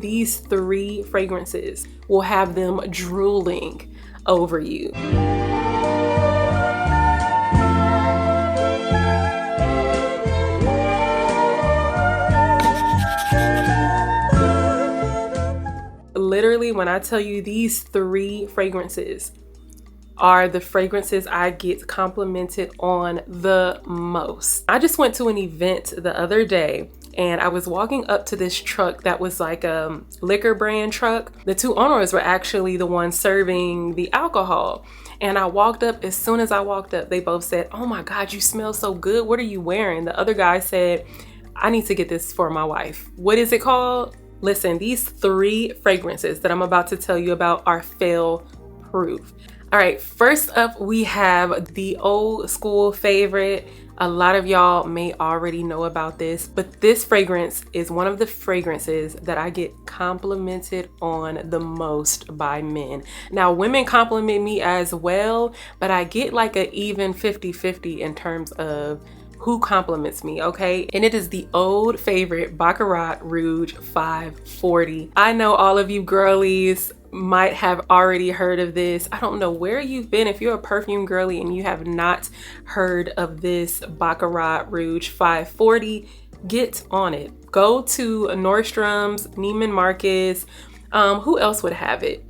these 3 fragrances will have them drooling over you. Literally, when I tell you these 3 fragrances are the fragrances I get complimented on the most. I just went to an event the other day and I was walking up to this truck that was like a liquor brand truck. The 2 owners were actually the ones serving the alcohol. And I walked up, as soon as I walked up, they both said, "Oh my God, you smell so good. What are you wearing?" The other guy said, "I need to get this for my wife." What is it called? Listen, these 3 fragrances that I'm about to tell you about are fail proof. All right, first up, we have the old school favorite. A lot of y'all may already know about this, but this fragrance is one of the fragrances that I get complimented on the most by men. Now, women compliment me as well, but I get like an even 50-50 in terms of who compliments me, okay? And it is the old favorite Baccarat Rouge 540. I know all of you girlies might have already heard of this. I don't know where you've been. If you're a perfume girly and you have not heard of this Baccarat Rouge 540, get on it. Go to Nordstrom's, Neiman Marcus. Who else would have it?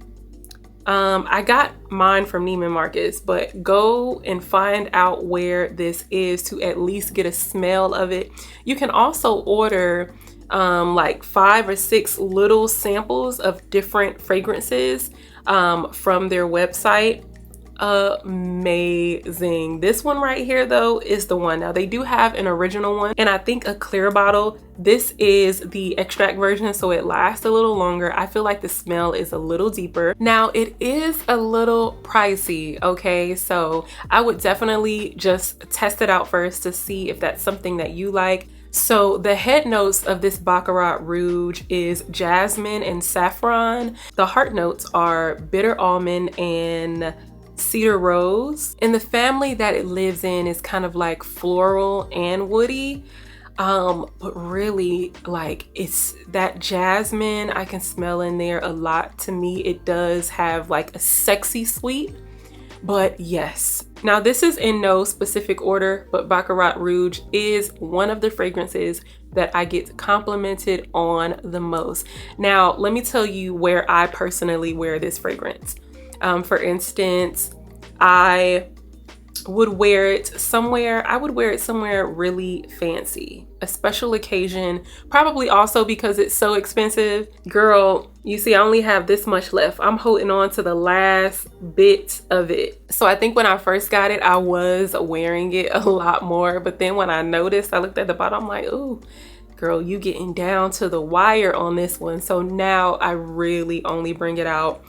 I got mine from Neiman Marcus, but go and find out where this is to at least get a smell of it. You can also order like 5 or 6 little samples of different fragrances from their website. Amazing. This one right here though is the one. Now they do have an original one and I think a clear bottle. This is the extract version, so it lasts a little longer. I feel like the smell is a little deeper. Now it is a little pricey, okay? So I would definitely just test it out first to see if that's something that you like. So the head notes of this Baccarat Rouge is jasmine and saffron. The heart notes are bitter almond and cedar rose. And the family that it lives in is kind of like floral and woody. But really, like, it's that jasmine I can smell in there a lot. To me, it does have like a sexy sweet. But yes, now this is in no specific order, but Baccarat Rouge is one of the fragrances that I get complimented on the most. Now, let me tell you where I personally wear this fragrance. For instance, I would wear it somewhere. I would wear it somewhere really fancy, a special occasion, probably also because it's so expensive. Girl, you see, I only have this much left. I'm holding on to the last bit of it. So I think when I first got it, I was wearing it a lot more. But then when I noticed, I looked at the bottle, I'm like, ooh, girl, you getting down to the wire on this one. So now I really only bring it out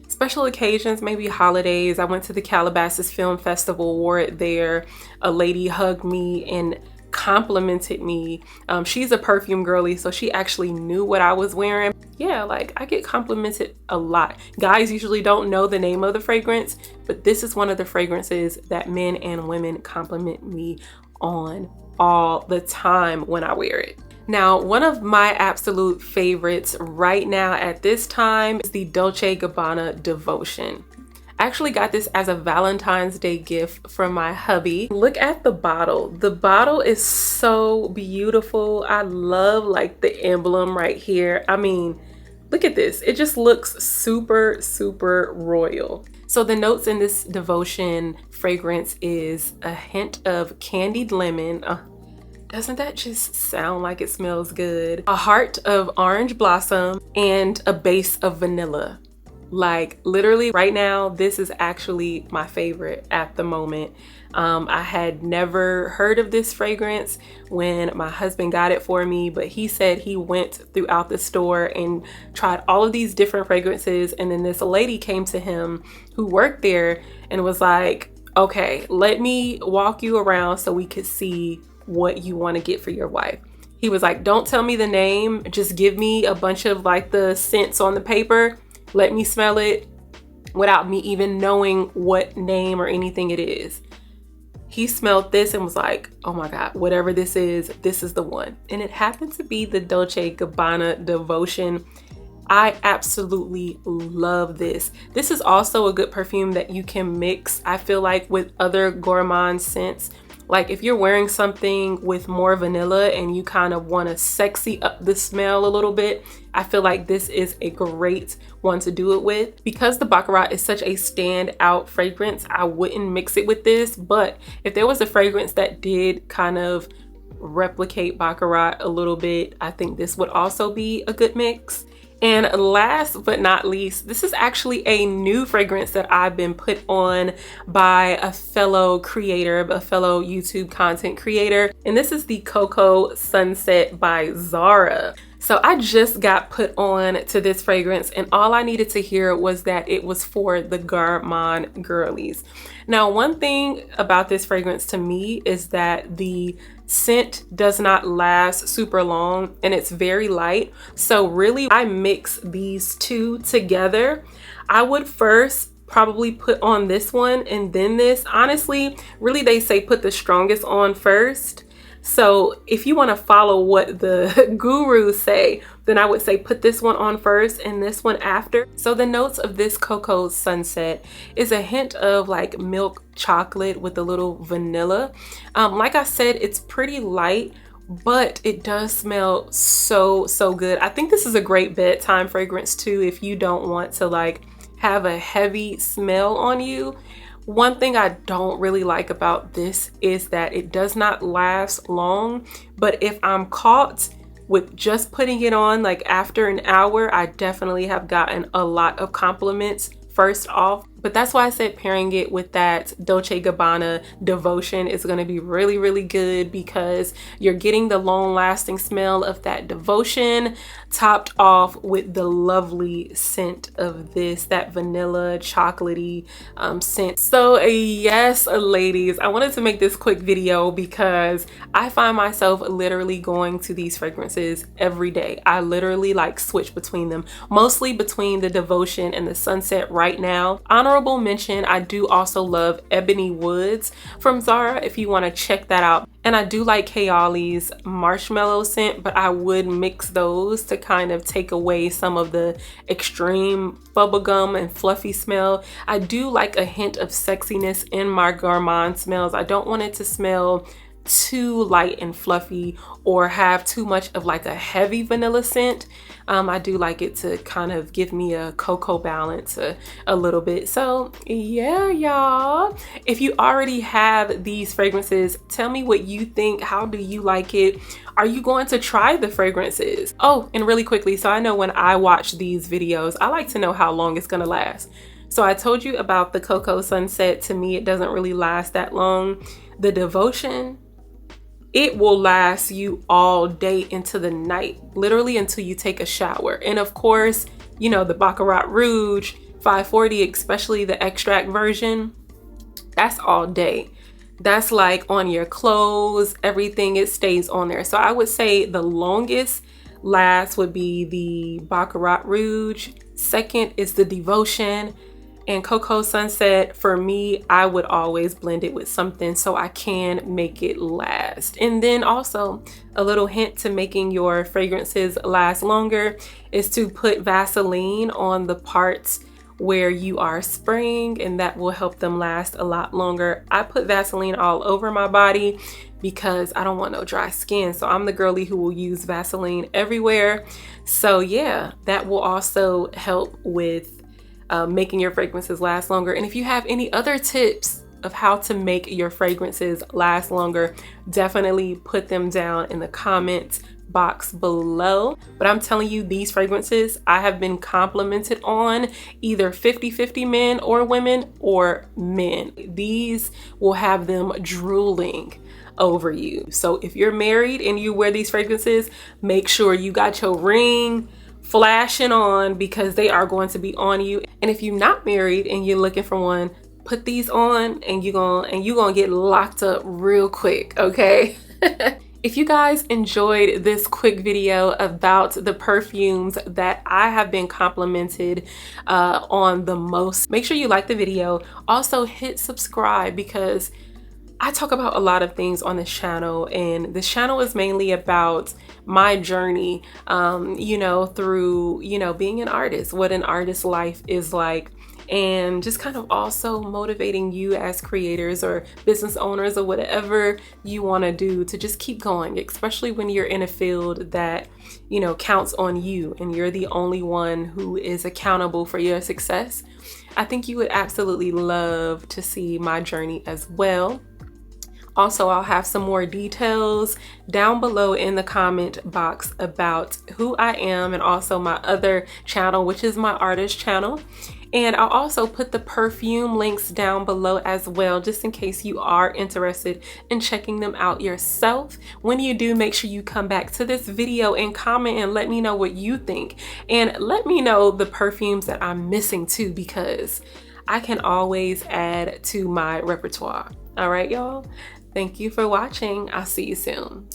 special occasions, maybe holidays. I went to the Calabasas Film Festival, wore it there. A lady hugged me and complimented me. She's a perfume girly, so she actually knew what I was wearing. Yeah, like I get complimented a lot. Guys usually don't know the name of the fragrance, but this is one of the fragrances that men and women compliment me on all the time when I wear it. Now, one of my absolute favorites right now at this time is the Dolce Gabbana Devotion. I actually got this as a Valentine's Day gift from my hubby. Look at the bottle. The bottle is so beautiful. I love like the emblem right here. I mean, look at this. It just looks super, super royal. So the notes in this Devotion fragrance is a hint of candied lemon. Doesn't that just sound like it smells good? A heart of orange blossom and a base of vanilla. Like literally right now, this is actually my favorite at the moment. I had never heard of this fragrance when my husband got it for me, but he said he went throughout the store and tried all of these different fragrances. And then this lady came to him who worked there and was like, okay, let me walk you around so we could see what you want to get for your wife. He was like, don't tell me the name, just give me a bunch of like the scents on the paper, let me smell it without me even knowing what name or anything it is. He smelled this and was like, oh my God, whatever this is the one. And it happened to be the Dolce Gabbana Devotion. I absolutely love this. This is also a good perfume that you can mix, I feel like, with other gourmand scents. Like if you're wearing something with more vanilla and you kind of want to sexy up the smell a little bit, I feel like this is a great one to do it with. Because the Baccarat is such a standout fragrance, I wouldn't mix it with this. But if there was a fragrance that did kind of replicate Baccarat a little bit, I think this would also be a good mix. And last but not least, this is actually a new fragrance that I've been put on by a fellow creator, a fellow YouTube content creator. And this is the Cocoa Sunset by Zara. So I just got put on to this fragrance, and all I needed to hear was that it was for the gourmand girlies. Now, one thing about this fragrance to me is that the scent does not last super long and it's very light. So really, I mix these two together. I would first probably put on this one and then this. Honestly, really, they say put the strongest on first. So if you want to follow what the gurus say, then I would say put this one on first and this one after. So the notes of this Cocoa Sunset is a hint of like milk chocolate with a little vanilla. Like I said, it's pretty light, but it does smell so good. I think this is a great bedtime fragrance too if you don't want to like have a heavy smell on you. One thing I don't really like about this is that it does not last long, but if I'm caught with just putting it on like after an hour, I definitely have gotten a lot of compliments first off. But that's why I said pairing it with that Dolce Gabbana Devotion is going to be really good, because you're getting the long lasting smell of that Devotion topped off with the lovely scent of this, that vanilla chocolatey scent. So yes, ladies, I wanted to make this quick video because I find myself literally going to these fragrances every day. I literally like switch between them, mostly between the Devotion and the Sunset right now. Honorable mention, I do also love Ebony Woods from Zara if you want to check that out. And I do like Kayali's Marshmallow scent, but I would mix those to kind of take away some of the extreme bubblegum and fluffy smell. I do like a hint of sexiness in my gourmand smells. I don't want it to smell too light and fluffy or have too much of like a heavy vanilla scent. I do like it to kind of give me a cocoa balance a little bit. So yeah, y'all, if you already have these fragrances, tell me what you think. How do you like it? Are you going to try the fragrances? Oh, and really quickly, so I know when I watch these videos, I like to know how long it's gonna last. So I told you about the Cocoa Sunset. To me, it doesn't really last that long. The Devotion, it will last you all day into the night, literally until you take a shower. And of course, you know, the Baccarat Rouge 540, especially the extract version, that's all day. That's like on your clothes, everything, it stays on there. So I would say the longest last would be the Baccarat Rouge. Second is the Devotion. And Cocoa Sunset, for me, I would always blend it with something so I can make it last. And then also a little hint to making your fragrances last longer is to put Vaseline on the parts where you are spraying, and that will help them last a lot longer. I put Vaseline all over my body because I don't want no dry skin. So I'm the girly who will use Vaseline everywhere. So yeah, that will also help with making your fragrances last longer. And if you have any other tips of how to make your fragrances last longer, definitely put them down in the comments box below. But I'm telling you, these fragrances I have been complimented on, either 50-50 men or women or men. These will have them drooling over you. So if you're married and you wear these fragrances, make sure you got your ring flashing on, because they are going to be on you. And if you're not married and you're looking for one, put these on and you're gonna get locked up real quick, okay? If you guys enjoyed this quick video about the perfumes that I have been complimented on the most, make sure you like the video. Also hit subscribe, because I talk about a lot of things on this channel, and this channel is mainly about my journey, you know, through, you know, being an artist, what an artist's life is like, and just kind of also motivating you as creators or business owners or whatever you want to do to just keep going, especially when you're in a field that, you know, counts on you and you're the only one who is accountable for your success. I think you would absolutely love to see my journey as well. Also, I'll have some more details down below in the comment box about who I am and also my other channel, which is my artist channel. And I'll also put the perfume links down below as well, just in case you are interested in checking them out yourself. When you do, make sure you come back to this video and comment and let me know what you think. And let me know the perfumes that I'm missing too, because I can always add to my repertoire. All right, y'all. Thank you for watching. I'll see you soon.